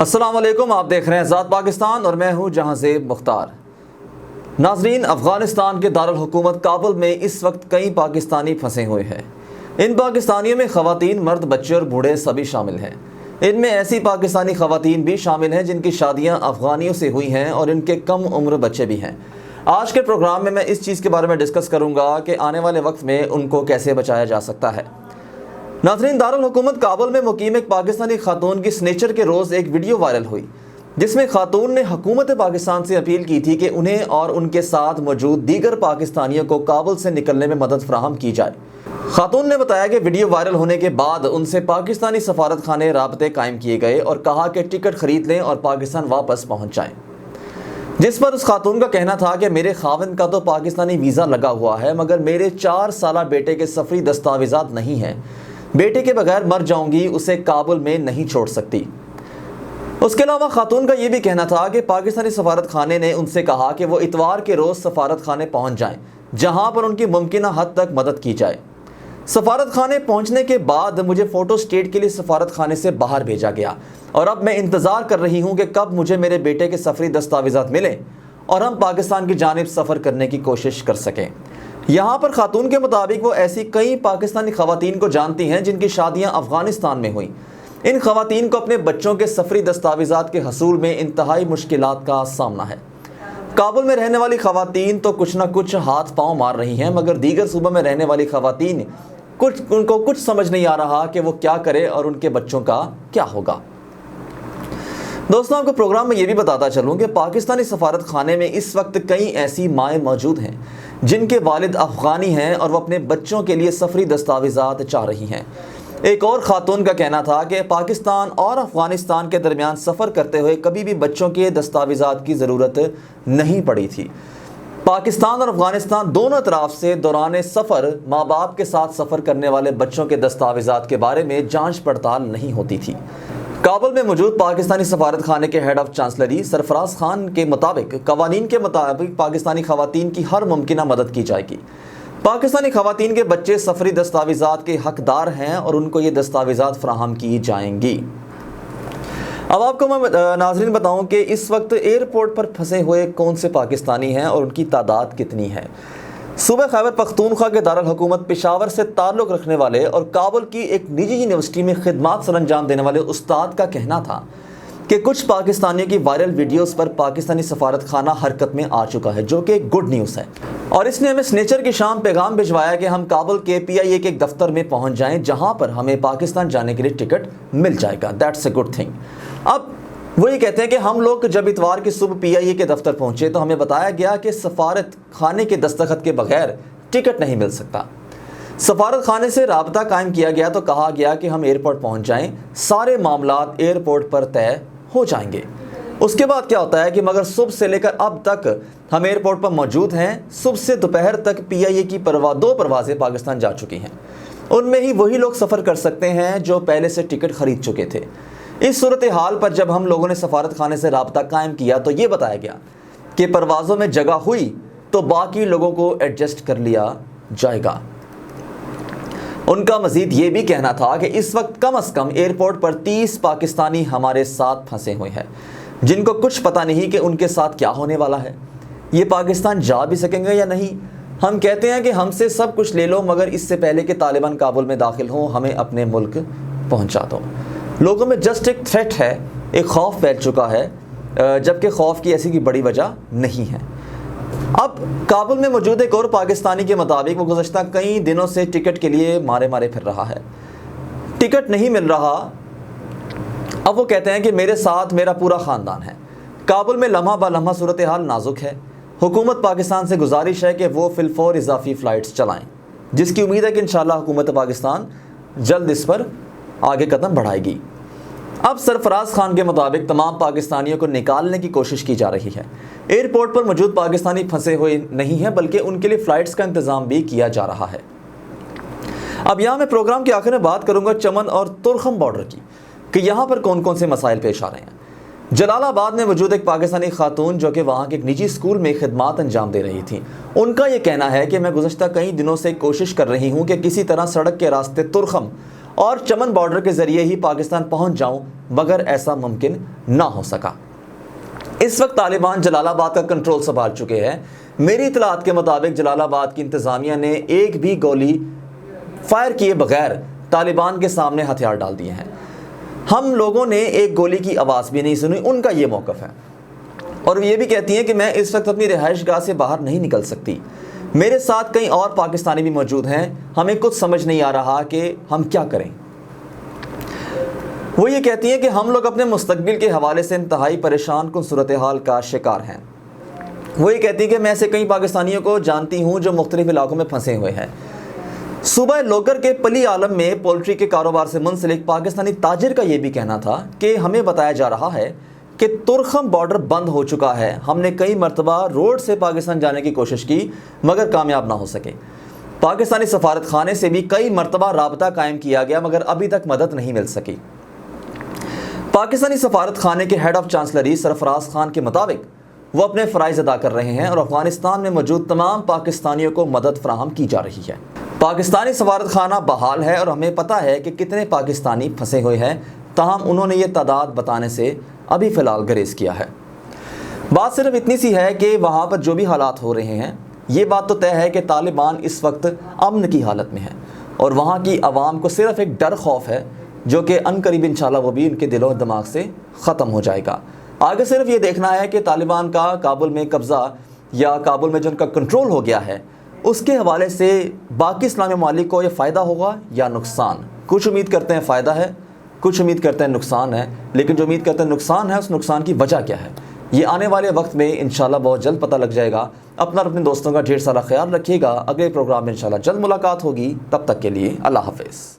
السلام علیکم، آپ دیکھ رہے ہیں آزاد پاکستان اور میں ہوں جہاں زیب مختار۔ ناظرین، افغانستان کے دارالحکومت کابل میں اس وقت کئی پاکستانی پھنسے ہوئے ہیں۔ ان پاکستانیوں میں خواتین، مرد، بچے اور بوڑھے سبھی شامل ہیں۔ ان میں ایسی پاکستانی خواتین بھی شامل ہیں جن کی شادیاں افغانیوں سے ہوئی ہیں اور ان کے کم عمر بچے بھی ہیں۔ آج کے پروگرام میں اس چیز کے بارے میں ڈسکس کروں گا کہ آنے والے وقت میں ان کو کیسے بچایا جا سکتا ہے۔ ناظرین، دارالحکومت کابل میں مقیم ایک پاکستانی خاتون کی سنیچر کے روز ایک ویڈیو وائرل ہوئی جس میں خاتون نے حکومت پاکستان سے اپیل کی تھی کہ انہیں اور ان کے ساتھ موجود دیگر پاکستانیوں کو کابل سے نکلنے میں مدد فراہم کی جائے۔ خاتون نے بتایا کہ ویڈیو وائرل ہونے کے بعد ان سے پاکستانی سفارت خانے رابطے قائم کیے گئے اور کہا کہ ٹکٹ خرید لیں اور پاکستان واپس پہنچ جائیں، جس پر اس خاتون کا کہنا تھا کہ میرے خاوند کا تو پاکستانی ویزا لگا ہوا ہے مگر میرے 4 سالہ بیٹے کے سفری دستاویزات نہیں ہیں، بیٹے کے بغیر مر جاؤں گی، اسے کابل میں نہیں چھوڑ سکتی۔ اس کے علاوہ خاتون کا یہ بھی کہنا تھا کہ پاکستانی سفارت خانے نے ان سے کہا کہ وہ اتوار کے روز سفارت خانے پہنچ جائیں جہاں پر ان کی ممکنہ حد تک مدد کی جائے۔ سفارت خانے پہنچنے کے بعد مجھے فوٹو سٹیٹ کے لیے سفارت خانے سے باہر بھیجا گیا اور اب میں انتظار کر رہی ہوں کہ کب مجھے میرے بیٹے کے سفری دستاویزات ملیں اور ہم پاکستان کی جانب سفر کرنے کی کوشش کر سکیں۔ یہاں پر خاتون کے مطابق وہ ایسی کئی پاکستانی خواتین کو جانتی ہیں جن کی شادیاں افغانستان میں ہوئیں۔ ان خواتین کو اپنے بچوں کے سفری دستاویزات کے حصول میں انتہائی مشکلات کا سامنا ہے۔ کابل میں رہنے والی خواتین تو کچھ نہ کچھ ہاتھ پاؤں مار رہی ہیں مگر دیگر صوبوں میں رہنے والی خواتین ان کو کچھ سمجھ نہیں آ رہا کہ وہ کیا کرے اور ان کے بچوں کا کیا ہوگا۔ دوستوں، آپ کو پروگرام میں یہ بھی بتاتا چلوں کہ پاکستانی سفارت خانے میں اس وقت کئی ایسی مائیں موجود ہیں جن کے والد افغانی ہیں اور وہ اپنے بچوں کے لیے سفری دستاویزات چاہ رہی ہیں۔ ایک اور خاتون کا کہنا تھا کہ پاکستان اور افغانستان کے درمیان سفر کرتے ہوئے کبھی بھی بچوں کے دستاویزات کی ضرورت نہیں پڑی تھی۔ پاکستان اور افغانستان دونوں اطراف سے دوران سفر ماں باپ کے ساتھ سفر کرنے والے بچوں کے دستاویزات کے بارے میں جانچ پڑتال نہیں ہوتی تھی۔ کابل میں موجود پاکستانی سفارت خانے کے ہیڈ آف چانسلری سرفراز خان کے مطابق قوانین کے مطابق پاکستانی خواتین کی ہر ممکنہ مدد کی جائے گی۔ پاکستانی خواتین کے بچے سفری دستاویزات کے حقدار ہیں اور ان کو یہ دستاویزات فراہم کی جائیں گی۔ اب آپ کو میں ناظرین بتاؤں کہ اس وقت ایئرپورٹ پر پھنسے ہوئے کون سے پاکستانی ہیں اور ان کی تعداد کتنی ہے۔ صوبہ خیبر پختونخوا کے دارالحکومت پشاور سے تعلق رکھنے والے اور کابل کی ایک نجی یونیورسٹی میں خدمات سر انجام دینے والے استاد کا کہنا تھا کہ کچھ پاکستانیوں کی وائرل ویڈیوز پر پاکستانی سفارت خانہ حرکت میں آ چکا ہے، جو کہ گڈ نیوز ہے، اور اس نے ہمیں سنیچر کی شام پیغام بھجوایا کہ ہم کابل کے PIA کے ایک دفتر میں پہنچ جائیں جہاں پر ہمیں پاکستان جانے کے لیے ٹکٹ مل جائے گا۔ That's a good thing. اب وہی کہتے ہیں کہ ہم لوگ جب اتوار کی صبح PIA کے دفتر پہنچے تو ہمیں بتایا گیا کہ سفارت خانے کے دستخط کے بغیر ٹکٹ نہیں مل سکتا۔ سفارت خانے سے رابطہ قائم کیا گیا تو کہا گیا کہ ہم ایئرپورٹ پہنچ جائیں، سارے معاملات ایئرپورٹ پر طے ہو جائیں گے۔ اس کے بعد کیا ہوتا ہے کہ مگر صبح سے لے کر اب تک ہم ایئرپورٹ پر موجود ہیں۔ صبح سے دوپہر تک PIA کی 2 پروازیں پاکستان جا چکی ہیں، ان میں ہی وہی لوگ سفر کر سکتے ہیں جو پہلے سے ٹکٹ خرید چکے تھے۔ اس صورتحال پر جب ہم لوگوں نے سفارت خانے سے رابطہ قائم کیا تو یہ بتایا گیا کہ پروازوں میں جگہ ہوئی تو باقی لوگوں کو ایڈجسٹ کر لیا جائے گا۔ ان کا مزید یہ بھی کہنا تھا کہ اس وقت کم از کم ایئرپورٹ پر 30 پاکستانی ہمارے ساتھ پھنسے ہوئے ہیں جن کو کچھ پتہ نہیں کہ ان کے ساتھ کیا ہونے والا ہے، یہ پاکستان جا بھی سکیں گے یا نہیں۔ ہم کہتے ہیں کہ ہم سے سب کچھ لے لو مگر اس سے پہلے کہ طالبان کابل میں داخل ہوں ہمیں اپنے ملک پہنچا دو۔ لوگوں میں جسٹ ایک تھریٹ ہے، ایک خوف پھیل چکا ہے، جبکہ خوف کی ایسی کی بڑی وجہ نہیں ہے۔ اب کابل میں موجود ایک اور پاکستانی کے مطابق وہ گزشتہ کئی دنوں سے ٹکٹ کے لیے مارے پھر رہا ہے، ٹکٹ نہیں مل رہا۔ اب وہ کہتے ہیں کہ میرے ساتھ میرا پورا خاندان ہے، کابل میں لمحہ بہ لمحہ صورتحال نازک ہے، حکومت پاکستان سے گزارش ہے کہ وہ فی الفور اضافی فلائٹس چلائیں، جس کی امید ہے کہ انشاءاللہ حکومت پاکستان جلد اس پر آگے قدم بڑھائے گی۔ اب سرفراز خان کے مطابق تمام پاکستانیوں کو نکالنے کی کوشش کی جا رہی ہے۔ ایئرپورٹ پر موجود پاکستانی پھنسے ہوئے نہیں ہیں بلکہ ان کے لیے فلائٹس کا انتظام بھی کیا جا رہا ہے۔ اب یہاں میں پروگرام کے آخر میں بات کروں گا چمن اور ترخم بارڈر کی کہ یہاں پر کون کون سے مسائل پیش آ رہے ہیں۔ جلال آباد میں موجود ایک پاکستانی خاتون جو کہ وہاں کے ایک نجی اسکول میں خدمات انجام دے رہی تھیں، ان کا یہ کہنا ہے کہ میں گزشتہ کئی دنوں سے کوشش کر رہی ہوں کہ کسی طرح سڑک کے راستے ترخم اور چمن بارڈر کے ذریعے ہی پاکستان پہنچ جاؤں، مگر ایسا ممکن نہ ہو سکا۔ اس وقت طالبان جلال آباد کا کنٹرول سنبھال چکے ہیں۔ میری اطلاعات کے مطابق جلال آباد کی انتظامیہ نے ایک بھی گولی فائر کیے بغیر طالبان کے سامنے ہتھیار ڈال دیے ہیں۔ ہم لوگوں نے ایک گولی کی آواز بھی نہیں سنی، ان کا یہ موقف ہے۔ اور یہ بھی کہتی ہیں کہ میں اس وقت اپنی رہائش گاہ سے باہر نہیں نکل سکتی، میرے ساتھ کئی اور پاکستانی بھی موجود ہیں، ہمیں کچھ سمجھ نہیں آ رہا کہ ہم کیا کریں۔ وہ یہ کہتی ہیں کہ ہم لوگ اپنے مستقبل کے حوالے سے انتہائی پریشان کن صورتحال کا شکار ہیں۔ وہ یہ کہتی ہیں کہ میں ایسے کئی پاکستانیوں کو جانتی ہوں جو مختلف علاقوں میں پھنسے ہوئے ہیں۔ صوبہ لوگر کے پلی عالم میں پولٹری کے کاروبار سے منسلک پاکستانی تاجر کا یہ بھی کہنا تھا کہ ہمیں بتایا جا رہا ہے کہ ترخم بارڈر بند ہو چکا ہے، ہم نے کئی مرتبہ روڈ سے پاکستان جانے کی کوشش کی مگر کامیاب نہ ہو سکے۔ پاکستانی سفارت خانے سے بھی کئی مرتبہ رابطہ قائم کیا گیا مگر ابھی تک مدد نہیں مل سکی۔ پاکستانی سفارت خانے کے ہیڈ آف چانسلری سرفراز خان کے مطابق وہ اپنے فرائض ادا کر رہے ہیں اور افغانستان میں موجود تمام پاکستانیوں کو مدد فراہم کی جا رہی ہے۔ پاکستانی سفارت خانہ بحال ہے اور ہمیں پتہ ہے کہ کتنے پاکستانی پھنسے ہوئے ہیں، تاہم انہوں نے یہ تعداد بتانے سے ابھی فی الحال گریز کیا ہے۔ بات صرف اتنی سی ہے کہ وہاں پر جو بھی حالات ہو رہے ہیں، یہ بات تو طے ہے کہ طالبان اس وقت امن کی حالت میں ہے اور وہاں کی عوام کو صرف ایک ڈر خوف ہے جو کہ عنقریب انشاءاللہ وہ بھی ان کے دل و دماغ سے ختم ہو جائے گا۔ آگے صرف یہ دیکھنا ہے کہ طالبان کا کابل میں قبضہ یا کابل میں جو ان کا کنٹرول ہو گیا ہے اس کے حوالے سے باقی اسلامی ممالک کو یہ فائدہ ہوگا یا نقصان۔ کچھ امید کرتے ہیں فائدہ ہے، کچھ امید کرتے ہیں نقصان ہے، لیکن جو امید کرتے ہیں نقصان ہے اس نقصان کی وجہ کیا ہے یہ آنے والے وقت میں انشاءاللہ بہت جلد پتہ لگ جائے گا۔ اپنا اور اپنے دوستوں کا ڈھیر سارا خیال رکھیے گا۔ اگلے پروگرام میں انشاءاللہ جلد ملاقات ہوگی، تب تک کے لیے اللہ حافظ۔